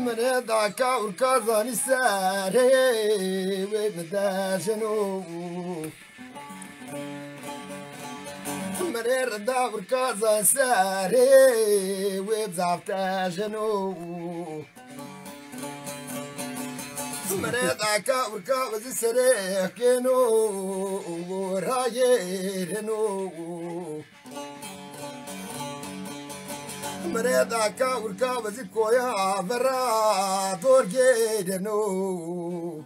من ذاك والكرزان الساري ومداشنو مرير دا والكرزان الساري وبزعفتاشنو مرير ذاك والكرزان الساري كينو ورايرنو مريضا كاور كابزي كويا برا دور جيدنو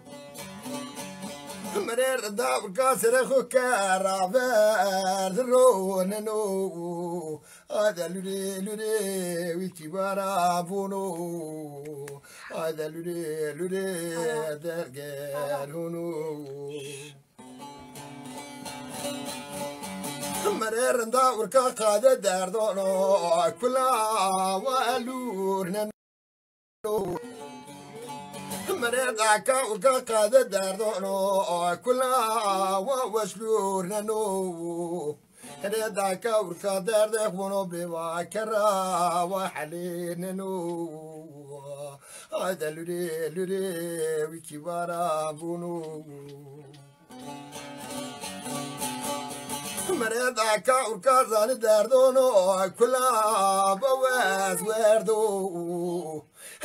مريضا والكاسر خوكارا بردروننو هذا لولي ويكي بارا بونو هذا لولي درجالونو مرير ندور كاقادة داردونو كلا والورنا مرير داكا وكاقادة داردونو كلا ووشلورنا نو مرير داكا وكادر دخونو بواكرا وحلينا نو هذا لولي ويكيبارا بونو مريضا كاور كازان داردونو كلا بواز وردو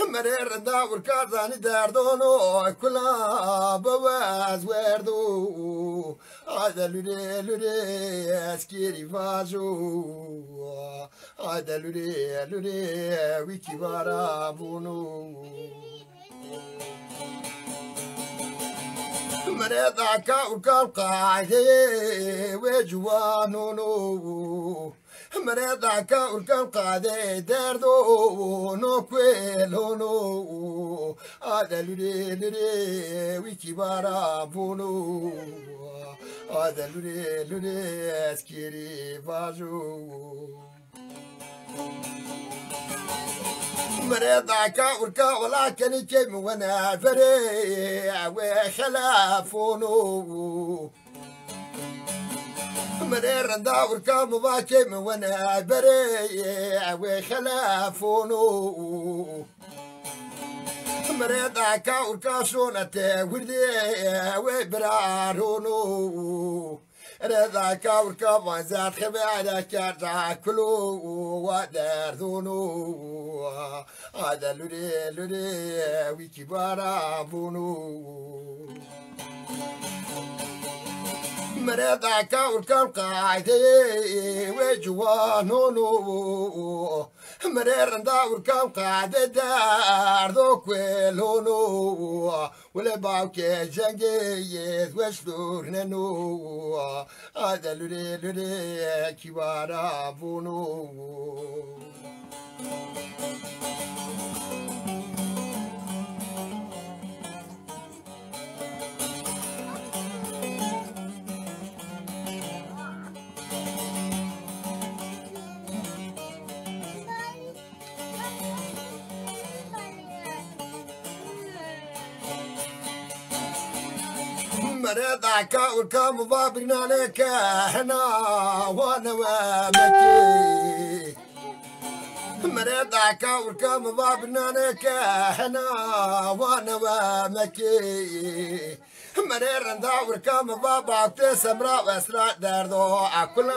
مرير داور كازان داردونو كلا بواز وردو هذا لولي اسكيري فاجو هذا لولي ويكي بارابونو مريضا كاور كالقاعدي وجوانونو مريضا كاور كالقاعدي داردو نوكويلونو هذا لولي ويكي بارابونو هذا لولي اسكيري باجو مريضا كاور ولكن كيم وانا فريع وخلافونو مرير نداور كام باكيم وانا بريع وخلافونو مريضا كاور كاسونة وردي وبرارونو رضا كاور كابا زاد خبالة كارجع كلو وداردونو هذا لولي ويكي بارابونو مريضا كاور كام قاعدي وجوانونو مرير نداور كام قاعدي داردو كويلونو ولا باوكي جنجيز وشلورننو هذا لولي كبارا بونو مريضا كاور كام بابنا لك هنا وانا وامكي مريضا كاور كام بابنا لك هنا وانا وامكي مرير نداور كام بابا تسمرا واسرا داردو اكلا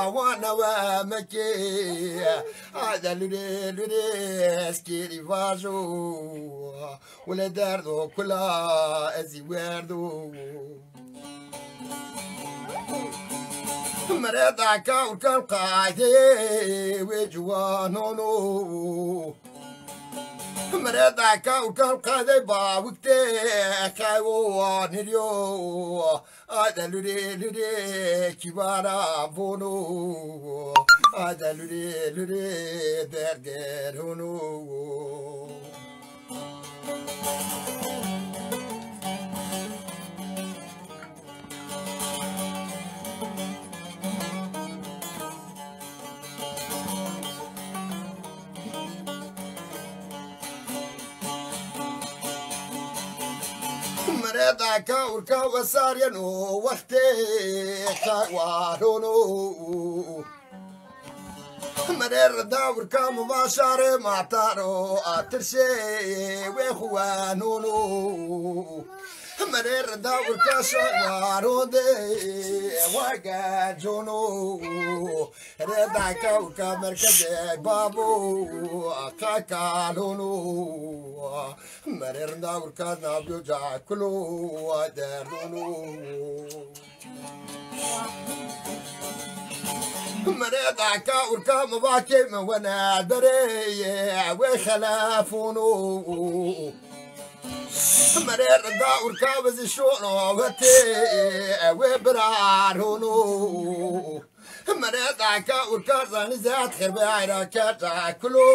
وانا وامكي هذا لولي اسكيري فاجو ولا داردو كلا ازي وردو مريضا كاور كان قاعدي وجوانونو مريضا كاور كان قاعدي باوكتي كايوانيريو هذا لولي كبارا بونو هذا لولي درجرونو مريضا كاوركا وسارينو وقتي كاوارونو مرير داوركا مباشر معتارو اترشي ويخوانونو مرير داوركا شوارو دي وقا جونو ريدا كاوركا مركزي بابو كاكالونو مرير داوركا نابيو جاكلو دارونو مريضا كاوركا مباكي وانا دري وخلافونو مرير داوركا بزشونو وتي وبرارونو مريضا كاوركا زانزات خير بعيركا تاكلو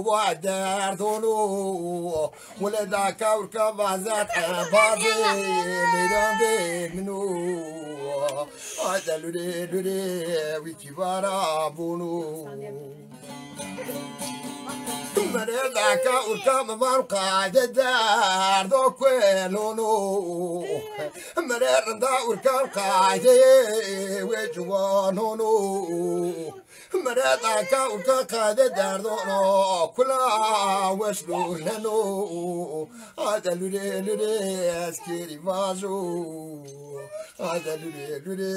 وداردونو ولدا كاوركا بازات بازي ليراندي منو هذا لوري لوري ويكيبارا بونو مريضا كاوركا مبارقا دار دو كويلونو مريضا داوركا قايدي وجوانونو مريضا كاوركا قايدي دار دونو كلا وشلولنو هذا لوري لوري اسكيري فازو هذا لوري لوري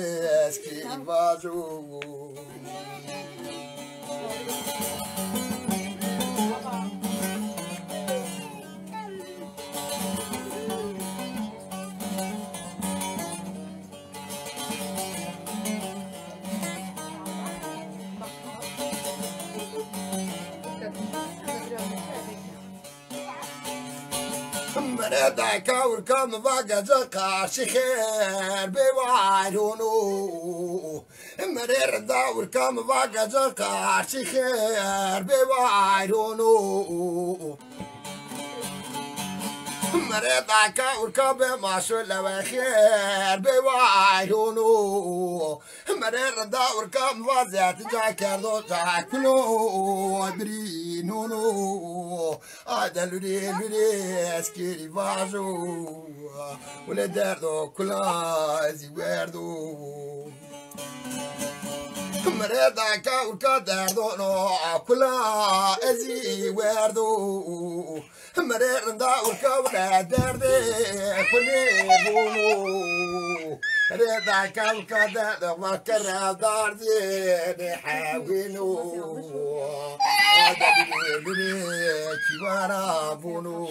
اسكيري فازو مريضا كاوركا مباقا زقا شخير بوعيرونو مرير داوركا مباقا زقا شخير بوعيرونو مريضا كاوركا بماشو لوخير بوعيرونو مرير داوركا مبازيات جاكردو جاكلو برينونو هذا لوري لوري اسكيري فازو ولا داردو كلا زيواردو مريضا كاوركا داردو كلا زيواردو مرير داوركا ولا داردي كلي بونو ريدا كاوركا داردو مكرا داردي نحاولو هذا لوري كيوارا بونو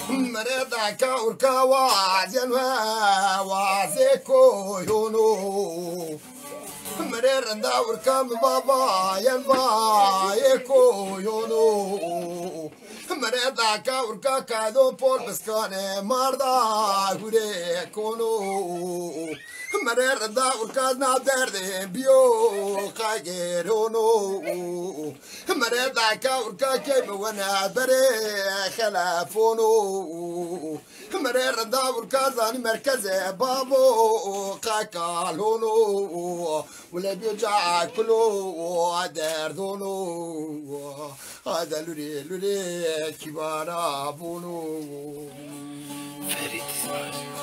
مريضا كاوركا وازن وازيكو يونو مرير داوركا بابا ينبا يكو يونو مريضا كاوركا كادو بول بسكاني مرضا غوري كونو مرير داوركا نادردي بيو خايرونو مريضا كاوركا كيم وانا بري خلافونو مرير داوركا زاني مركزي بابو قاكالونو ولا بيوجع كلو داردونو هذا لوري لوري كبارا بونو فريد فريد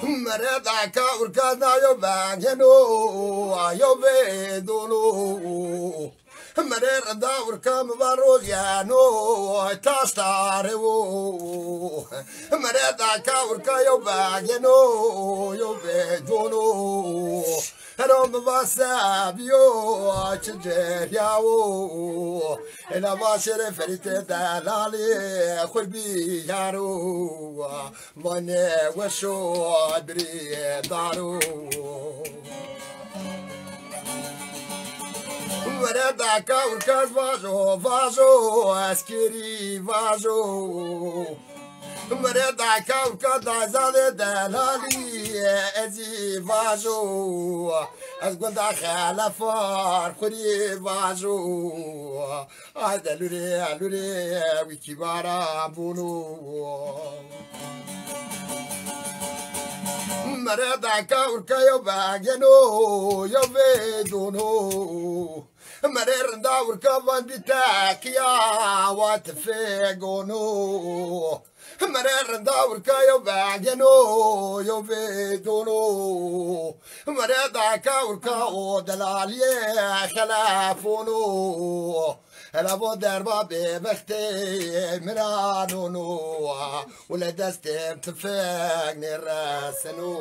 مريضا كاوركا نايو بانجنو ايو بيدونو مرير داوركا مباروغيانو تاستارو مريضا كاوركا يو باجنو يو بيدونو هلو مباسا بيو تجير ياو انا باشر فريت دلالي خربي يارو ماني وشو دري دارو وردا كاوركاز فاجو فاجو اسكري فاجو مردا كاوركا دازال دلالي ازي فاجو از قد خلفار خوري فاجو هذا لوري لوري ويكي بارا بونو مردا كاوركا يوباغنو يوبيدونو مرير نداور كفان بتاك يا واتفيقونو مرير نداور كايو باقينو يوفيدونو مرير داكاور كاو دلالي خلافونو الابو دربا ببختي مرانونو ولا دستم تفاقني الراسنو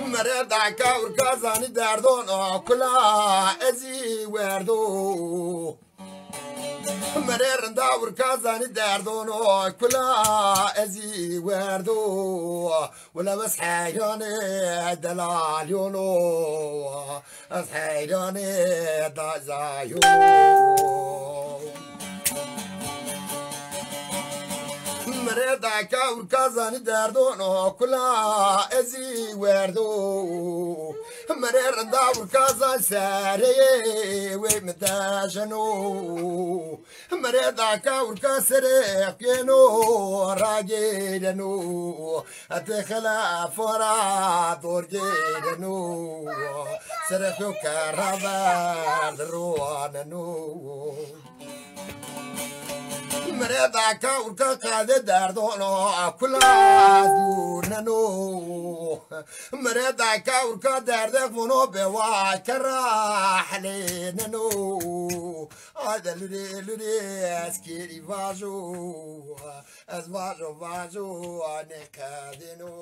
مردا كاور كازاني دردون كلا ازي وردو مرير نداور كازاني دردون كلا ازي وردو ولا بس حيراني دلال يونو بس حيراني دازايو مردا كاور كازاني دردون كلا ازي وردو مرير نداور كازان ساري ومداجنو مردا كاور كاسري كينو راجيدنو اتخلا فرا دورجيدنو سرخو كرابا رواننو مردا كاور كاكاد دردونو كلا دورنو مردا كاور كدردك منو بوا كراح لينو هذا لوري اسكيري فاجو از فاجو نكادنو